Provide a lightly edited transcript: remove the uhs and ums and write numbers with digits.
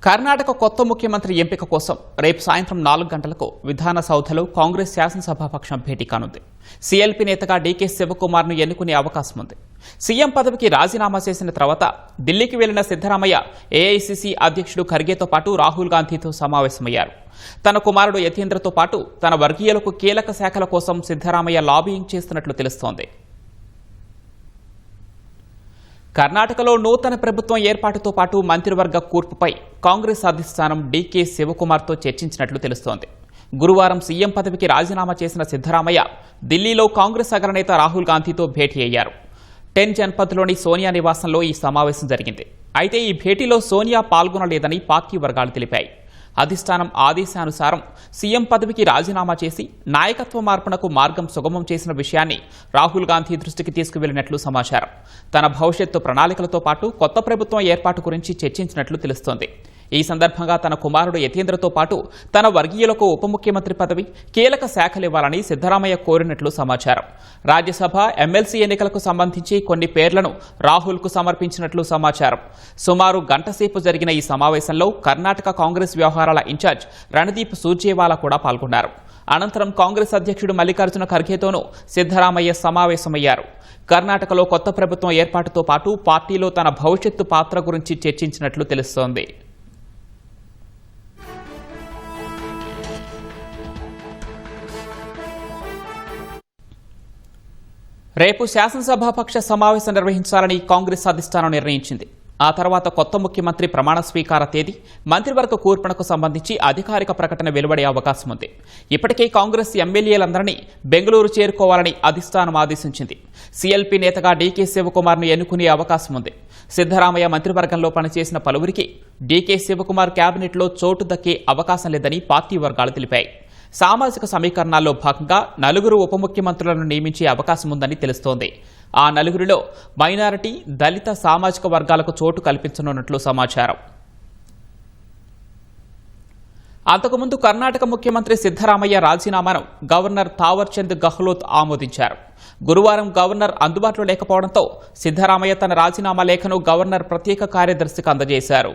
కర్ణాటక కొత్త ముఖ్యమంత్రి ఎంపిక కోసం రేపు సాయంత్రం 4 గంటలకు విధానసౌధలో కాంగ్రెస్ శాసనసభాపక్షం భేటీ కానుంది. సీఎల్పీ నేతగా డీకే శివకుమార్ను ఎన్నుకునే అవకాశం ఉంది. సీఎం పదవికి రాజీనామా చేసిన తర్వాత ఢిల్లీకి వెళ్లిన సిద్దరామయ్య ఏఐసీసీ అధ్యక్షుడు ఖర్గేతో పాటు రాహుల్ గాంధీతో సమావేశమయ్యారు. తన కుమారుడు యతీంద్రతో పాటు తన వర్గీయులకు కీలక శాఖల కోసం సిద్దరామయ్య లాబియింగ్ చేస్తున్నట్లు తెలుస్తోంది. కర్ణాటకలో నూతన ప్రభుత్వం ఏర్పాటుతో పాటు మంత్రివర్గ కూర్పుపై కాంగ్రెస్ అధిష్టానం డీకే శివకుమార్తో చర్చించినట్లు తెలుస్తోంది. గురువారం సీఎం పదవికి రాజీనామా చేసిన సిద్దరామయ్య ఢిల్లీలో కాంగ్రెస్ అగ్రనేత రాహుల్ గాంధీతో భేటీ అయ్యారు. 10 జన్పథ్లోని సోనియా నివాసంలో ఈ సమావేశం జరిగింది. అయితే ఈ భేటీలో సోనియా పాల్గొనలేదని పార్టీ వర్గాలు తెలిపాయి. అధిష్టానం ఆదేశానుసారం సీఎం పదవికి రాజీనామా చేసి నాయకత్వ మార్పునకు మార్గం సుగమం చేసిన విషయాన్ని రాహుల్ గాంధీ దృష్టికి తీసుకువెళ్లినట్లు సమాచారం. తన భవిష్యత్తు ప్రణాళికలతో పాటు కొత్త ప్రభుత్వం ఏర్పాటు గురించి చర్చించినట్లు తెలుస్తోంది. ఈ సందర్భంగా తన కుమారుడు యతీంద్రతో పాటు తన వర్గీయులకు ఉప ముఖ్యమంత్రి పదవి, కీలక శాఖలివ్వాలని సిద్దరామయ్య కోరినట్లు సమాచారం. రాజ్యసభ, ఎమ్మెల్సీ ఎన్నికలకు సంబంధించి కొన్ని పేర్లను రాహుల్కు సమర్పించినట్లు సమాచారం. సుమారు గంటసేపు జరిగిన ఈ సమావేశంలో కర్ణాటక కాంగ్రెస్ వ్యవహారాల ఇన్ఛార్జ్ రణదీప్ సూర్జేవాలా కూడా పాల్గొన్నారు. అనంతరం కాంగ్రెస్ అధ్యక్షుడు మల్లికార్జున ఖర్గేతోనూ సిద్దరామయ్య సమావేశమయ్యారు. కర్ణాటకలో కొత్త ప్రభుత్వం ఏర్పాటుతో పాటు పార్టీలో తన భవిష్యత్తు పాత్ర గురించి చర్చించినట్లు తెలుస్తోంది. రేపు శాసనసభాపక్ష సమావేశం నిర్వహించాలని కాంగ్రెస్ అధిష్టానం నిర్ణయించింది. ఆ తర్వాత కొత్త ముఖ్యమంత్రి ప్రమాణ స్వీకార తేదీ, మంత్రివర్గ కూర్పునకు సంబంధించి అధికారిక ప్రకటన వెలువడే అవకాశం ఉంది. ఇప్పటికే కాంగ్రెస్ ఎమ్మెల్యేలందరినీ బెంగళూరు చేరుకోవాలని అధిష్టానం ఆదేశించింది. సీఎల్పీ నేతగా డీకే శివకుమార్ను ఎన్నుకునే అవకాశం ఉంది. సిద్దరామయ్య మంత్రివర్గంలో పనిచేసిన పలువురికి డీకే శివకుమార్ కేబినెట్లో చోటు దక్కే అవకాశం లేదని పార్టీ వర్గాలు తెలిపాయి. సామాజిక సమీకరణాల్లో భాగంగా 4 ఉప ముఖ్యమంత్రులను నియమించే అవకాశం ఉందని తెలుస్తోంది. ఆ 4లో మైనారిటీ, దళిత సామాజిక వర్గాలకు చోటు కల్పించనున్నట్లు సమాచారం. అంతకుముందు కర్ణాటక ముఖ్యమంత్రి సిద్దరామయ్య రాజీనామాను గవర్నర్ తావర్చంద్ గెహ్లోట్ ఆమోదించారు. గురువారం గవర్నర్ అందుబాటులో లేకపోవడంతో సిద్దరామయ్య తన రాజీనామా లేఖను గవర్నర్ ప్రత్యేక కార్యదర్శికి అందజేశారు.